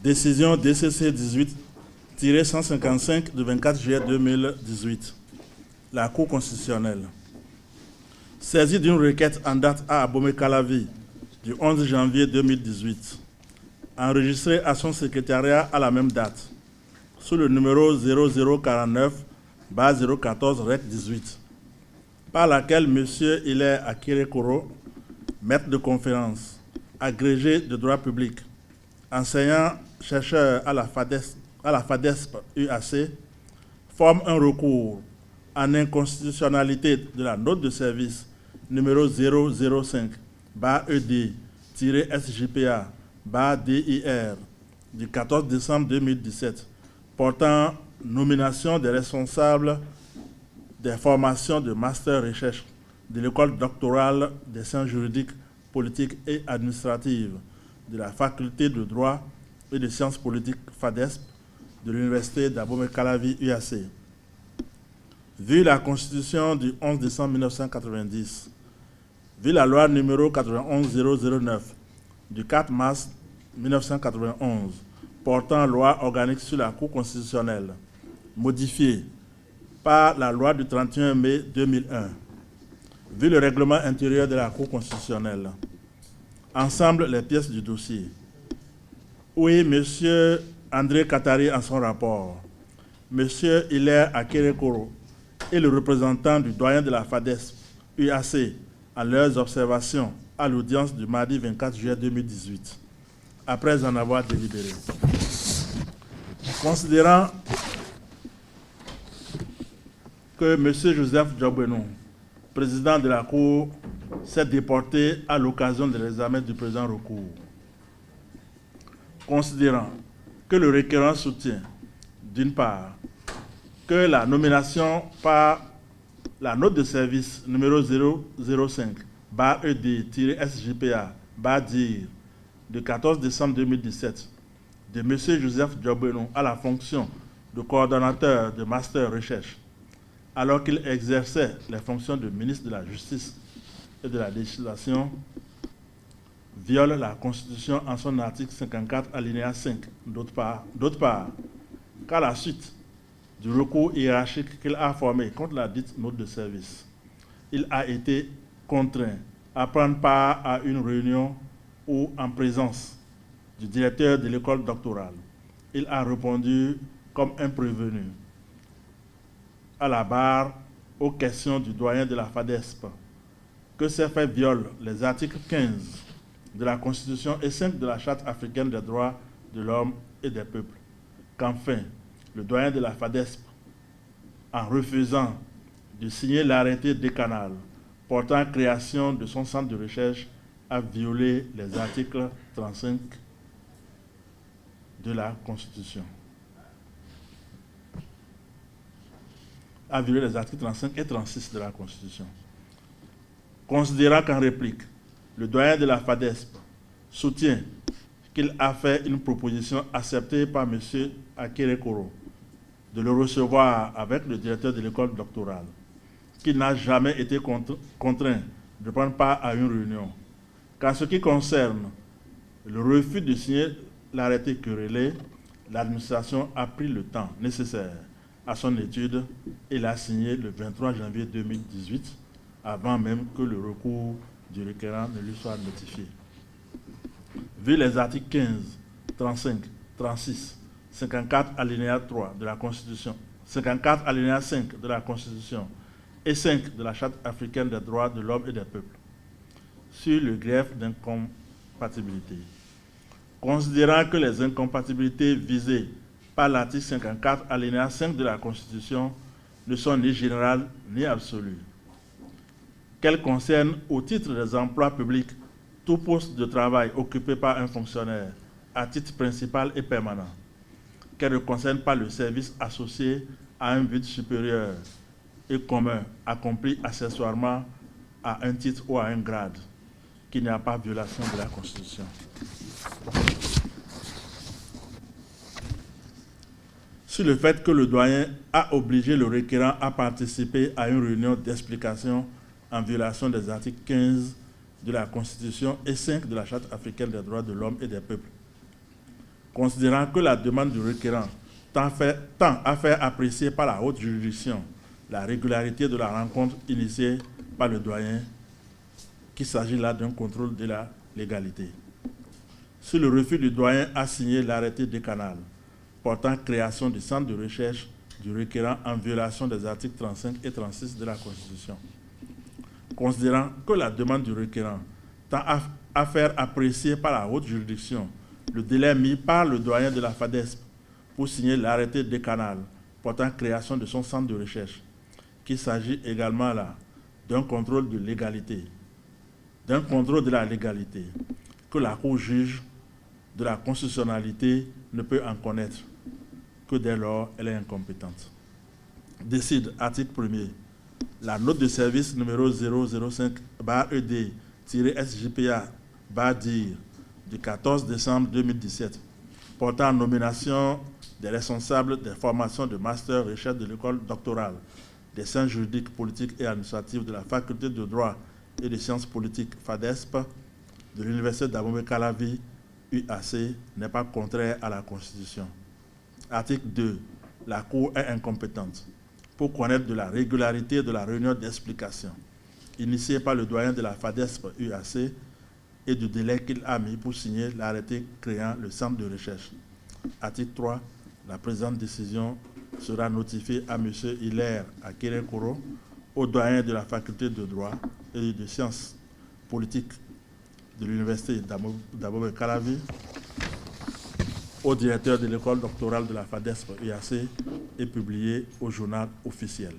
Décision DCC 18-155 du 24 juillet 2018. La Cour constitutionnelle. Saisie d'une requête en date à Abomey Calavi du 11 janvier 2018, enregistrée à son secrétariat à la même date, sous le numéro 0049-014-REC18, par laquelle M. Hilaire Akirekoro, maître de conférence, agrégé de droit public, enseignant-chercheur à la FADESP UAC, forme un recours en inconstitutionnalité de la note de service numéro 005-ED-SJPA-DIR du 14 décembre 2017 portant nomination des responsables des formations de master recherche de l'école doctorale des sciences juridiques, politiques et administratives de la faculté de droit et de sciences politiques FADESP de l'université d'Abomey Calavi UAC. Vu la Constitution du 11 décembre 1990, vu la loi numéro 91009 du 4 mars 1991 portant loi organique sur la Cour constitutionnelle, modifiée par la loi du 31 mai 2001, vu le règlement intérieur de la Cour constitutionnelle, ensemble les pièces du dossier. Oui, M. André Katari en son rapport, M. Hilaire Akirekoro et le représentant du doyen de la FADESP UAC à leurs observations à l'audience du mardi 24 juillet 2018, après en avoir délibéré. Considérant que M. Joseph Djobouenou, président de la Cour, s'est déporté à l'occasion de l'examen du présent recours. Considérant que le requérant soutient, d'une part, que la nomination par la note de service numéro 005-ED-SJPA-DIR du 14 décembre 2017 de M. Joseph Djobouenou à la fonction de coordonnateur de master recherche, alors qu'il exerçait les fonctions de ministre de la Justice et de la législation, viole la Constitution en son article 54, alinéa 5. D'autre part, qu'à la suite du recours hiérarchique qu'il a formé contre la dite note de service, il a été contraint à prendre part à une réunion où, en présence du directeur de l'école doctorale, il a répondu comme un prévenu à la barre aux questions du doyen de la FADESP que ces faits violent les articles 15 de la Constitution et 5 de la Charte africaine des droits de l'homme et des peuples, qu'enfin, le doyen de la FADESP, en refusant de signer l'arrêté décanal portant création de son centre de recherche, a violé les articles 35 de la Constitution. A violé les articles 35 et 36 de la Constitution. Considérant qu'en réplique, le doyen de la FADESP soutient qu'il a fait une proposition acceptée par M. Akirekoro de le recevoir avec le directeur de l'école doctorale, qu'il n'a jamais été contraint de prendre part à une réunion. Qu'en ce qui concerne le refus de signer l'arrêté querellé, l'administration a pris le temps nécessaire à son étude et l'a signé le 23 janvier 2018, avant même que le recours du requérant ne lui soit notifié. Vu les articles 15, 35, 36, 54 alinéa 3 de la Constitution, 54 alinéa 5 de la Constitution et 5 de la Charte africaine des droits de l'homme et des peuples, sur le grief d'incompatibilité. Considérant que les incompatibilités visées par l'article 54 alinéa 5 de la Constitution ne sont ni générales ni absolues, qu'elles concernent au titre des emplois publics tout poste de travail occupé par un fonctionnaire à titre principal et permanent, qu'elles ne concernent pas le service associé à un but supérieur et commun accompli accessoirement à un titre ou à un grade, qu'il n'y a pas violation de la Constitution. Sur le fait que le doyen a obligé le requérant à participer à une réunion d'explication en violation des articles 15 de la Constitution et 5 de la Charte africaine des droits de l'homme et des peuples. Considérant que la demande du requérant tend à faire apprécier par la haute juridiction la régularité de la rencontre initiée par le doyen, qu'il s'agit là d'un contrôle de la légalité. Si le refus du doyen a signé l'arrêté décanal portant création du centre de recherche du requérant en violation des articles 35 et 36 de la Constitution. Considérant que la demande du requérant tend à faire apprécier par la haute juridiction le délai mis par le doyen de la FADESP pour signer l'arrêté décanal portant création de son centre de recherche, qu'il s'agit également là d'un contrôle de légalité, que la Cour juge de la constitutionnalité ne peut en connaître que dès lors elle est incompétente. Décide, article 1er, la note de service numéro 005-ED-SJPA-DIR du 14 décembre 2017 portant nomination des responsables des formations de master recherche de l'école doctorale des sciences juridiques, politiques et administratives de la faculté de droit et de sciences politiques FADESP de l'université d'Abomey-Calavi UAC n'est pas contraire à la Constitution. Article 2. La Cour est incompétente pour connaître de la régularité de la réunion d'explication initiée par le doyen de la FADESP UAC et du délai qu'il a mis pour signer l'arrêté créant le centre de recherche. Article 3. La présente décision sera notifiée à M. Hilaire Akerekoro, au doyen de la faculté de droit et de sciences politiques de l'université d'Abomey-Calavi, au directeur de l'école doctorale de la FADESP UAC et publié au journal officiel.